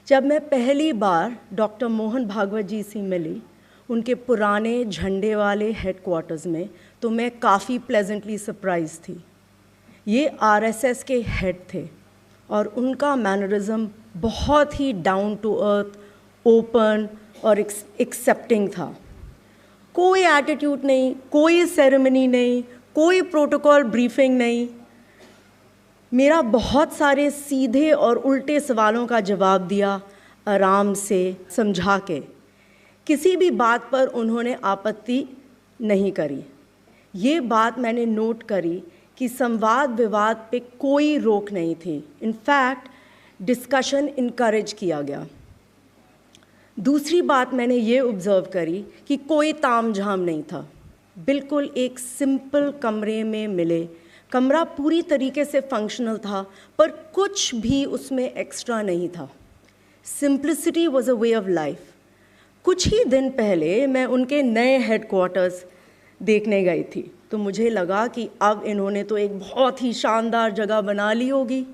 जब मैं पहली बार डॉक्टर मोहन भागवत जी से मिली उनके पुराने झंडे वाले हेडक्वार्टर्स में, तो मैं काफ़ी प्लेजेंटली सरप्राइज थी। ये आरएसएस के हेड थे और उनका मैनरिज्म बहुत ही डाउन टू अर्थ, ओपन और एक्सेप्टिंग था। कोई एटीट्यूड नहीं, कोई सेरेमनी नहीं, कोई प्रोटोकॉल ब्रीफिंग नहीं। मेरा बहुत सारे सीधे और उल्टे सवालों का जवाब दिया, आराम से समझा के। किसी भी बात पर उन्होंने आपत्ति नहीं करी। ये बात मैंने नोट करी कि संवाद विवाद पे कोई रोक नहीं थी। इनफैक्ट डिस्कशन इनकरेज किया गया। दूसरी बात मैंने ये ऑब्ज़र्व करी कि कोई तामझाम नहीं था। बिल्कुल एक सिंपल कमरे में मिले। कमरा पूरी तरीके से फंक्शनल था, पर कुछ भी उसमें एक्स्ट्रा नहीं था। Simplicity was a way of life. कुछ ही दिन पहले मैं उनके नए हेडक्वार्टर्स देखने गई थी, तो मुझे लगा कि अब इन्होंने तो एक बहुत ही शानदार जगह बना ली होगी।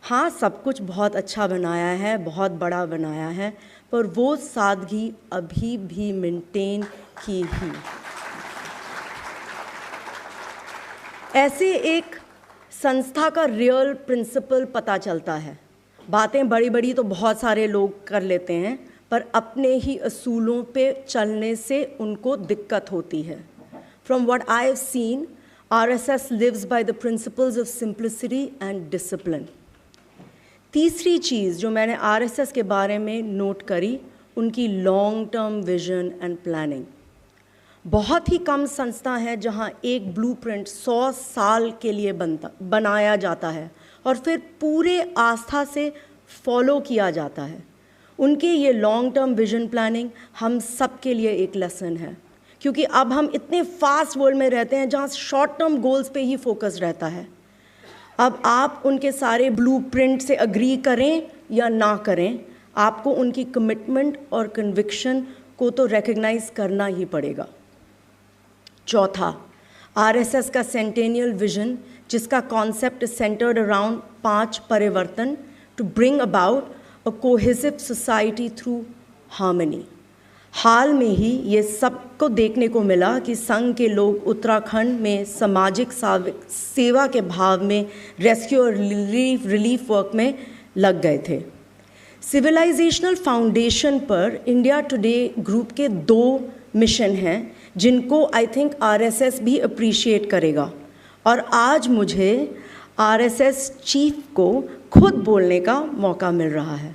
हाँ, सब कुछ बहुत अच्छा बनाया है, बहुत बड़ा बनाया है, पर वो सादगी अभी भी मेंटेन की ही। ऐसे एक संस्था का रियल प्रिंसिपल पता चलता है। बातें बड़ी बड़ी तो बहुत सारे लोग कर लेते हैं, पर अपने ही असूलों पे चलने से उनको दिक्कत होती है। From what I have seen, RSS lives by the principles of simplicity and discipline. तीसरी चीज़ जो मैंने आरएसएस के बारे में नोट करी, उनकी long term vision and planning. बहुत ही कम संस्था हैं जहां एक ब्लूप्रिंट 100 साल के लिए बनाया जाता है और फिर पूरे आस्था से फॉलो किया जाता है। उनके ये लॉन्ग टर्म विजन प्लानिंग हम सब के लिए एक लेसन है, क्योंकि अब हम इतने फास्ट वर्ल्ड में रहते हैं जहां शॉर्ट टर्म गोल्स पे ही फोकस रहता है। अब आप उनके सारे ब्लूप्रिंट से अग्री करें या ना करें, आपको उनकी कमिटमेंट और कन्विक्शन को तो रिकग्नाइज करना ही पड़ेगा। चौथा, आरएसएस का सेंटेनियल विजन, जिसका कॉन्सेप्ट सेंटर्ड अराउंड 5 परिवर्तन to bring about a cohesive society through harmony. हाल में ही ये सबको देखने को मिला कि संघ के लोग उत्तराखंड में सामाजिक सेवा के भाव में रेस्क्यू और रिलीफ वर्क में लग गए थे। सिविलाइजेशनल फाउंडेशन पर इंडिया टुडे ग्रुप के 2 मिशन हैं, जिनको आई थिंक आरएसएस भी अप्रिशिएट करेगा। और आज मुझे आरएसएस चीफ को खुद बोलने का मौका मिल रहा है।